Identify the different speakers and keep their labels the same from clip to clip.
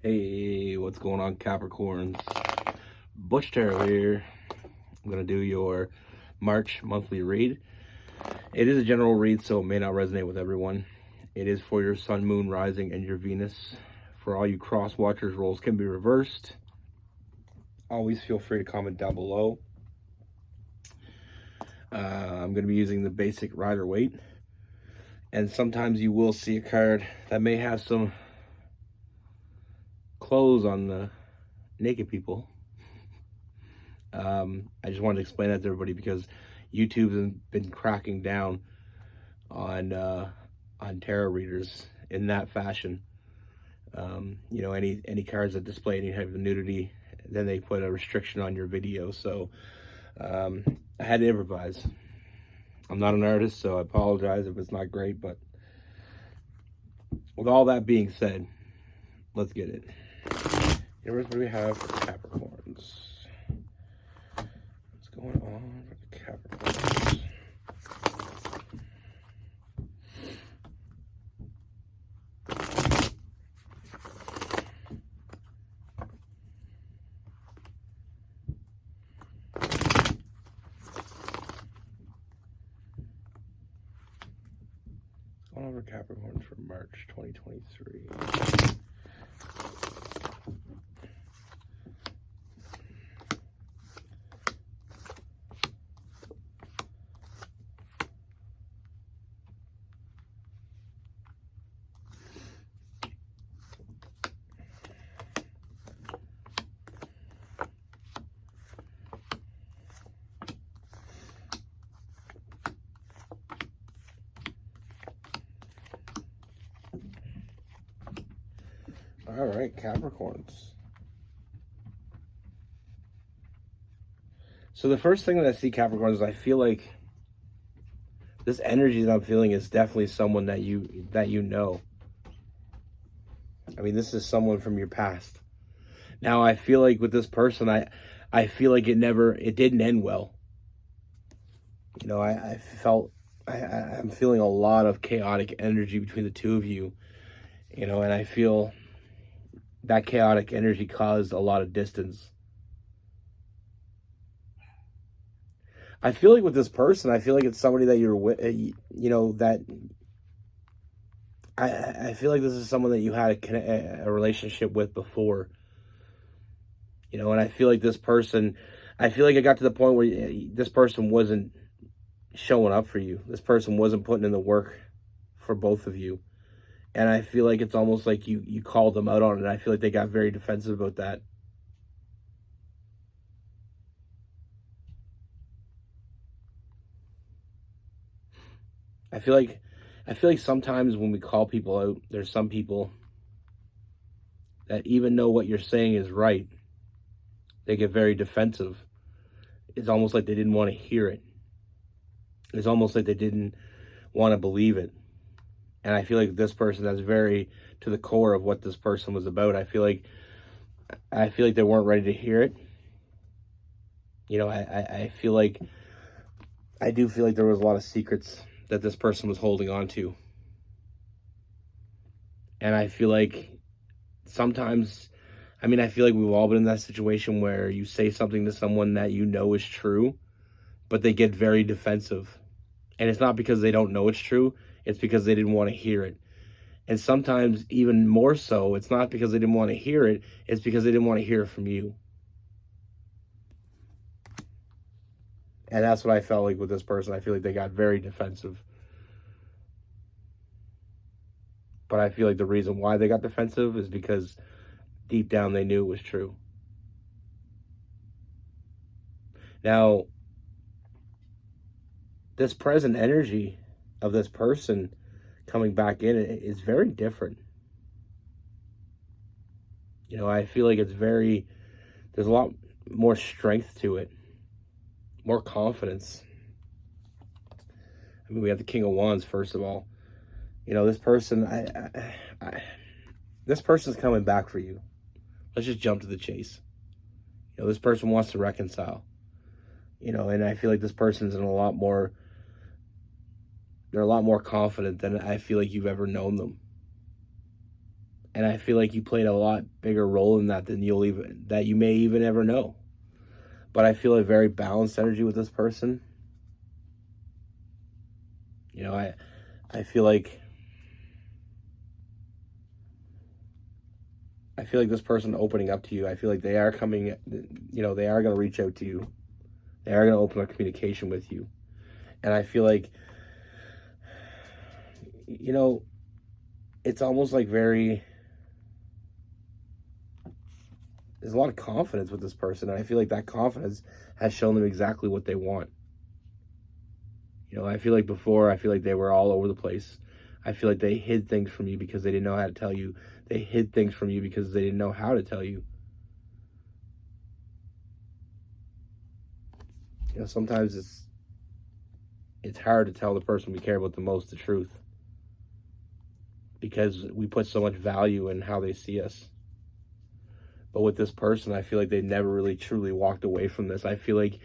Speaker 1: Hey, what's going on, Capricorns? Butch here. I'm going to do your March monthly read. It is a general read, so it may not resonate with everyone. It is for your sun, moon, rising, and your Venus. For all you cross watchers, roles can be reversed. Always feel free to comment down below. I'm going to be using the basic Rider Waite. And sometimes you will see a card that may have some clothes on the naked people. I just wanted to explain that to everybody because YouTube has been cracking down on tarot readers in that fashion. You know, any cards that display any type of nudity, then they put a restriction on your video. So I had to improvise. I'm not an artist, so I apologize if it's not great. But with all that being said, let's get it. Here's what we have for Capricorns. What's going on with the Capricorns? What's going on with Capricorns for March 2023? All right, Capricorns. So the first thing that I see, Capricorns, is I feel like this energy that I'm feeling is definitely someone that you know. I mean, this is someone from your past. Now, I feel like with this person, I feel like it didn't end well. You know, I'm feeling a lot of chaotic energy between the two of you. You know, and I feel that chaotic energy caused a lot of distance. I feel like with this person, I feel like it's somebody that you're with, you know, that I feel like this is someone that you had a relationship with before. You know, and I feel like this person, I feel like it got to the point where this person wasn't showing up for you. This person wasn't putting in the work for both of you. And I feel like it's almost like you called them out on it. And I feel like they got very defensive about that. I feel like sometimes when we call people out, there's some people that even though what you're saying is right, they get very defensive. It's almost like they didn't want to hear it. It's almost like they didn't want to believe it. And I feel like this person, that's very to the core of what this person was about. I feel like they weren't ready to hear it. You know, I do feel like there was a lot of secrets that this person was holding on to. And I feel like sometimes, I feel like we've all been in that situation where you say something to someone that you know is true, but they get very defensive. And it's not because they don't know it's true. It's because they didn't want to hear it. And sometimes even more so, it's not because they didn't want to hear it. It's because they didn't want to hear it from you. And that's what I felt like with this person. I feel like they got very defensive. But I feel like the reason why they got defensive is because deep down they knew it was true. Now, this present energy of this person coming back in is very different. You know, I feel like there's a lot more strength to it, more confidence. I mean, we have the King of Wands, first of all. You know, this person, this person's coming back for you. Let's just jump to the chase. You know, this person wants to reconcile. You know, and I feel like this person's they're a lot more confident than I feel like you've ever known them. And I feel like you played a lot bigger role in that than you may even ever know. But I feel a very balanced energy with this person. You know, I feel like this person opening up to you, I feel like they are coming, they are going to reach out to you. They are going to open up communication with you. And I feel like, it's almost like there's a lot of confidence with this person. And I feel like that confidence has shown them exactly what they want. I feel like before, I feel like they were all over the place. I feel like they hid things from you because they didn't know how to tell you. They hid things from you because they didn't know how to tell you. Sometimes it's hard to tell the person we care about the most the truth, because we put so much value in how they see us. But with this person, I feel like they never really truly walked away from this. I feel like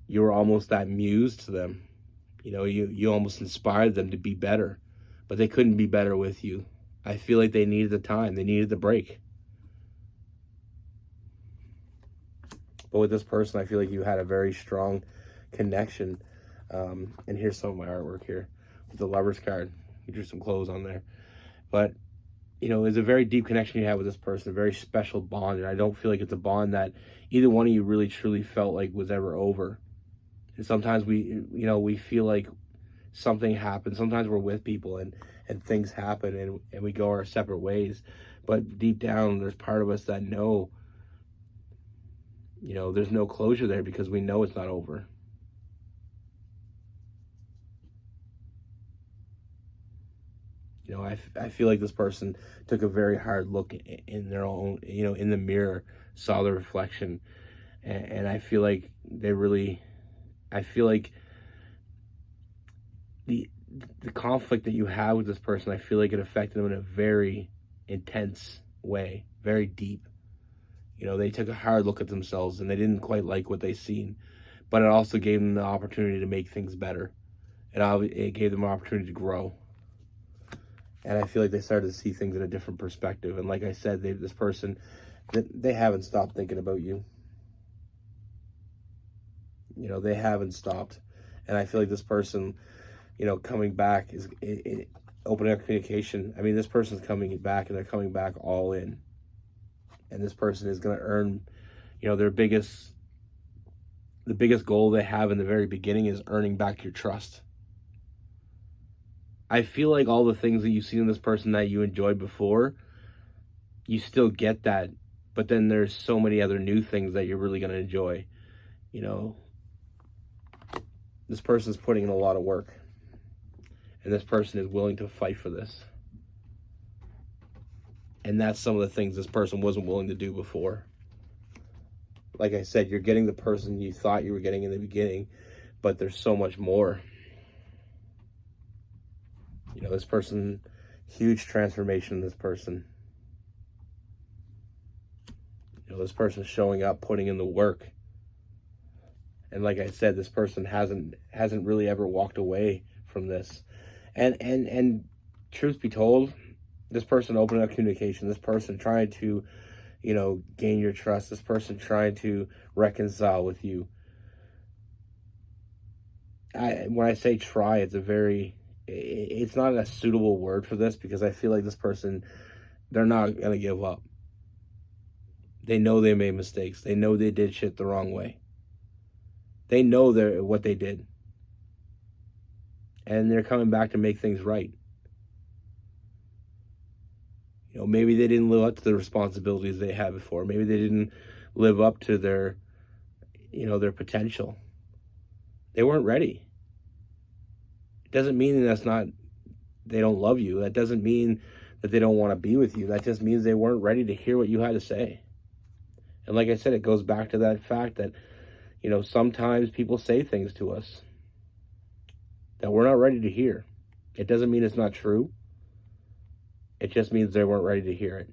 Speaker 1: you were almost that muse to them. You almost inspired them to be better, but they couldn't be better with you. I feel like they needed the time. They needed the break. But with this person, I feel like you had a very strong connection. And here's some of my artwork here with the Lover's card. You drew some clothes on there. But, it's a very deep connection you have with this person, a very special bond. And I don't feel like it's a bond that either one of you really truly felt like was ever over. And sometimes we feel like something happens. Sometimes we're with people and things happen and we go our separate ways. But deep down, there's part of us that know, there's no closure there because we know it's not over. I feel like this person took a very hard look in their own, in the mirror, saw the reflection. And I feel like I feel like the conflict that you have with this person, I feel like it affected them in a very intense way, very deep. They took a hard look at themselves and they didn't quite like what they seen, but it also gave them the opportunity to make things better. It gave them an opportunity to grow. And I feel like they started to see things in a different perspective. And like I said, this person, they haven't stopped thinking about you. They haven't stopped. And I feel like this person, coming back is opening up communication. I mean, this person's coming back and they're coming back all in. And this person is going to earn, the biggest goal they have in the very beginning is earning back your trust. I feel like all the things that you've seen in this person that you enjoyed before, you still get that, but then there's so many other new things that you're really going to enjoy. This person's putting in a lot of work, and this person is willing to fight for this. And that's some of the things this person wasn't willing to do before. Like I said, you're getting the person you thought you were getting in the beginning, but there's so much more. This person, huge transformation in this person. This person's showing up, putting in the work. And like I said, this person hasn't really ever walked away from this. And truth be told, this person opening up communication, this person trying to, gain your trust, this person trying to reconcile with you. When I say try, it's not a suitable word for this, because I feel like this person, they're not going to give up. They know they made mistakes. They know they did shit the wrong way. They know what they did. And they're coming back to make things right. Maybe they didn't live up to the responsibilities they had before. Maybe they didn't live up to their potential. They weren't ready. It doesn't mean they don't love you. That doesn't mean that they don't want to be with you. That just means they weren't ready to hear what you had to say. And like I said, it goes back to that fact that, sometimes people say things to us that we're not ready to hear. It doesn't mean it's not true. It just means they weren't ready to hear it.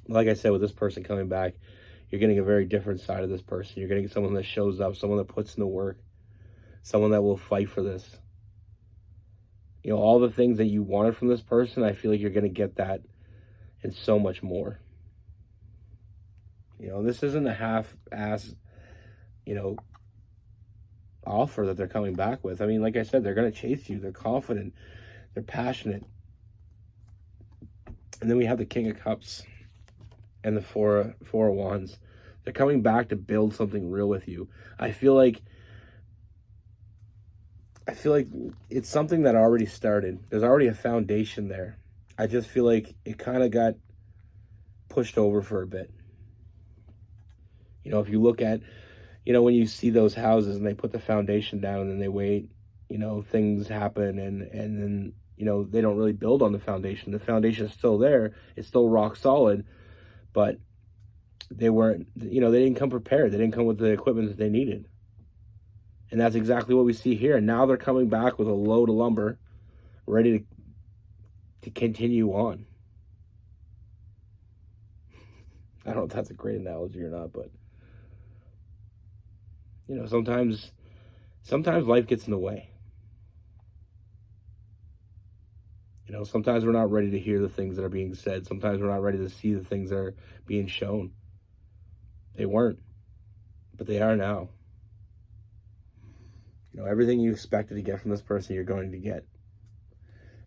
Speaker 1: Like I said, with this person coming back, you're getting a very different side of this person. You're getting someone that shows up, someone that puts in the work, someone that will fight for this. All the things that you wanted from this person, I feel like you're going to get that and so much more. You know, this isn't a half-ass, you know, offer that they're coming back with. I mean, like I said, they're going to chase you. They're confident. They're passionate. And then we have the King of Cups and the Four of Wands. They're coming back to build something real with you. I feel like it's something that already started. There's already a foundation there. I just feel like it kind of got pushed over for a bit. You know, if you look at, you know, when you see those houses and they put the foundation down and then they wait, you know, things happen and then, you know, they don't really build on the foundation. The foundation is still there. It's still rock solid, but they weren't, you know, they didn't come prepared. They didn't come with the equipment that they needed. And that's exactly what we see here. And now they're coming back with a load of lumber, ready to continue on. I don't know if that's a great analogy or not, but you know, sometimes life gets in the way. You know, sometimes we're not ready to hear the things that are being said. Sometimes we're not ready to see the things that are being shown. They weren't, but they are now. You know, everything you expected to get from this person, you're going to get.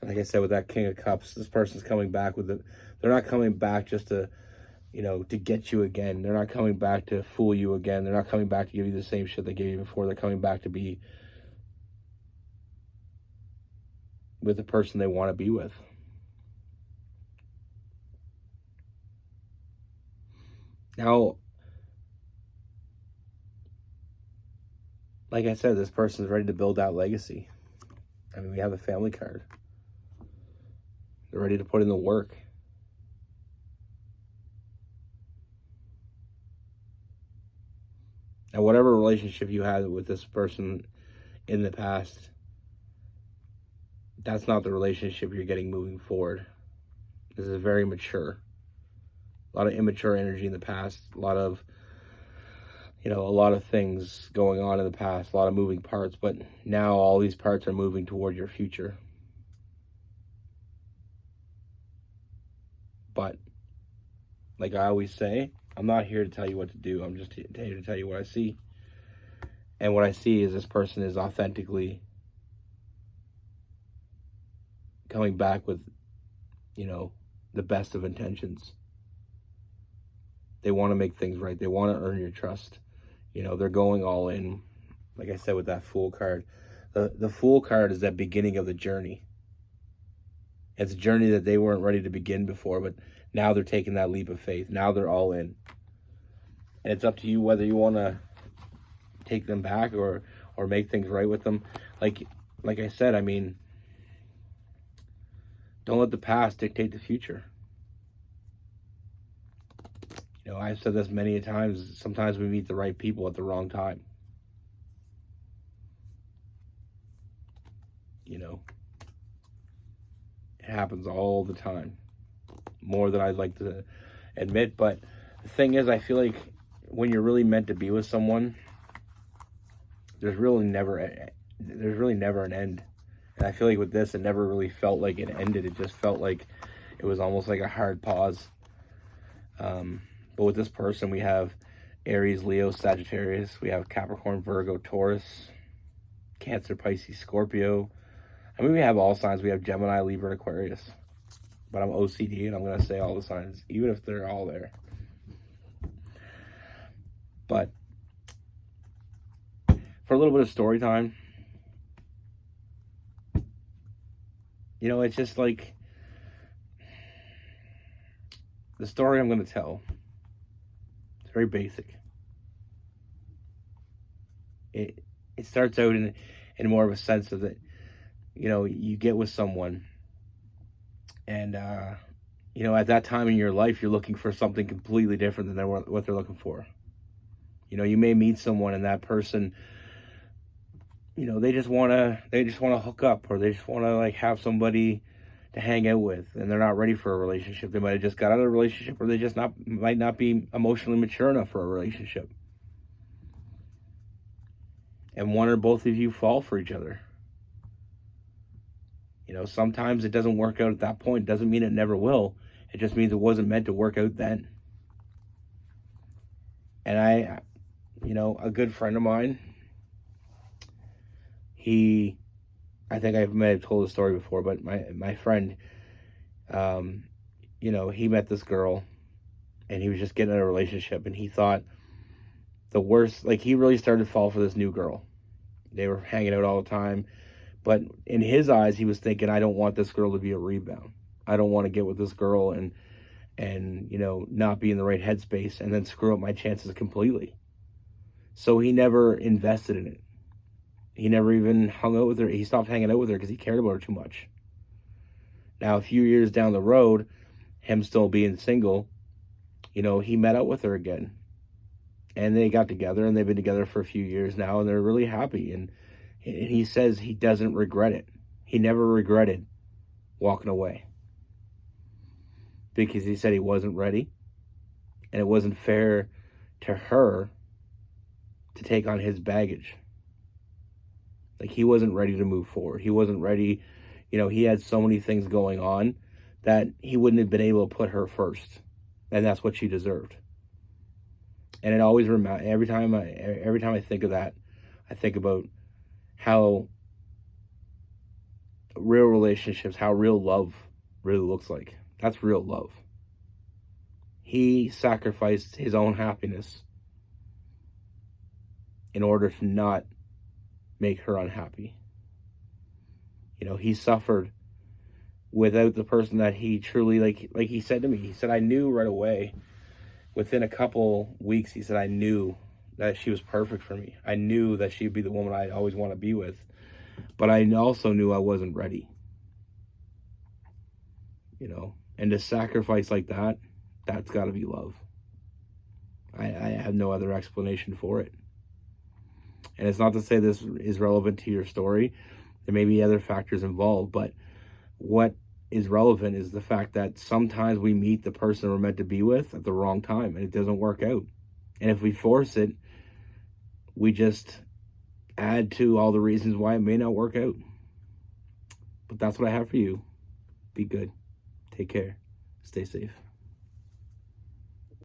Speaker 1: And like I said, with that King of Cups, this person's coming back with it. They're not coming back just to, you know, to get you again. They're not coming back to fool you again. They're not coming back to give you the same shit they gave you before. They're coming back to be with the person they want to be with. Now, like I said, this person's ready to build that legacy. I mean, we have the Family card. They're ready to put in the work. Now, whatever relationship you had with this person in the past, that's not the relationship you're getting moving forward. This is very mature. A lot of immature energy in the past. A lot of, you know, a lot of things going on in the past. A lot of moving parts. But now all these parts are moving toward your future. But, like I always say, I'm not here to tell you what to do. I'm just here to tell you what I see. And what I see is this person is authentically coming back with, you know, the best of intentions. They want to make things right. They want to earn your trust. You know, they're going all in. Like I said, with that Fool card. The Fool card is that beginning of the journey. It's a journey that they weren't ready to begin before, but now they're taking that leap of faith. Now they're all in. And it's up to you whether you want to take them back or make things right with them. Like I said, I mean, don't let the past dictate the future. You know, I've said this many times. Sometimes we meet the right people at the wrong time. You know, it happens all the time. More than I'd like to admit. But the thing is, I feel like when you're really meant to be with someone, there's really never an end. And I feel like with this, it never really felt like it ended. It just felt like it was almost like a hard pause. But with this person, we have Aries, Leo, Sagittarius. We have Capricorn, Virgo, Taurus, Cancer, Pisces, Scorpio. I mean, we have all signs. We have Gemini, Libra, and Aquarius. But I'm OCD, and I'm going to say all the signs, even if they're all there. But for a little bit of story time, you know, it's just like the story I'm going to tell. It's very basic. It starts out in more of a sense of that, you know, you get with someone and, you know, at that time in your life, you're looking for something completely different than what they're looking for. You know, you may meet someone and that person, you know, they just want to hook up, or they just want to like have somebody to hang out with, and they're not ready for a relationship. They might have just got out of a relationship, or they just might not be emotionally mature enough for a relationship. And one or both of you fall for each other. You know, sometimes it doesn't work out at that point. Doesn't mean it never will. It just means it wasn't meant to work out then. And a good friend of mine, I think I may have told the story before, but my friend, he met this girl, and he was just getting in a relationship, and he thought the worst, like, he really started to fall for this new girl. They were hanging out all the time, but in his eyes, he was thinking, I don't want this girl to be a rebound. I don't want to get with this girl and not be in the right headspace and then screw up my chances completely. So he never invested in it. He never even hung out with her. He stopped hanging out with her because he cared about her too much. Now, a few years down the road, him still being single, he met up with her again. And they got together, and they've been together for a few years now, and they're really happy. And he says he doesn't regret it. He never regretted walking away. Because he said he wasn't ready, and it wasn't fair to her to take on his baggage. Like, he wasn't ready to move forward. He wasn't ready. He had so many things going on that he wouldn't have been able to put her first. And that's what she deserved. And it always every time I think of that, I think about how real relationships, how real love really looks like. That's real love. He sacrificed his own happiness in order to not make her unhappy. He suffered without the person that he truly, like he said to me, he said, I knew right away, within a couple weeks, he said, I knew that she was perfect for me. I knew that she'd be the woman I'd always want to be with. But I also knew I wasn't ready. And to sacrifice like that, that's got to be love. I have no other explanation for it. And it's not to say this is relevant to your story. There may be other factors involved, but what is relevant is the fact that sometimes we meet the person we're meant to be with at the wrong time, and it doesn't work out. And if we force it, we just add to all the reasons why it may not work out. But that's what I have for you. Be good. Take care. Stay safe.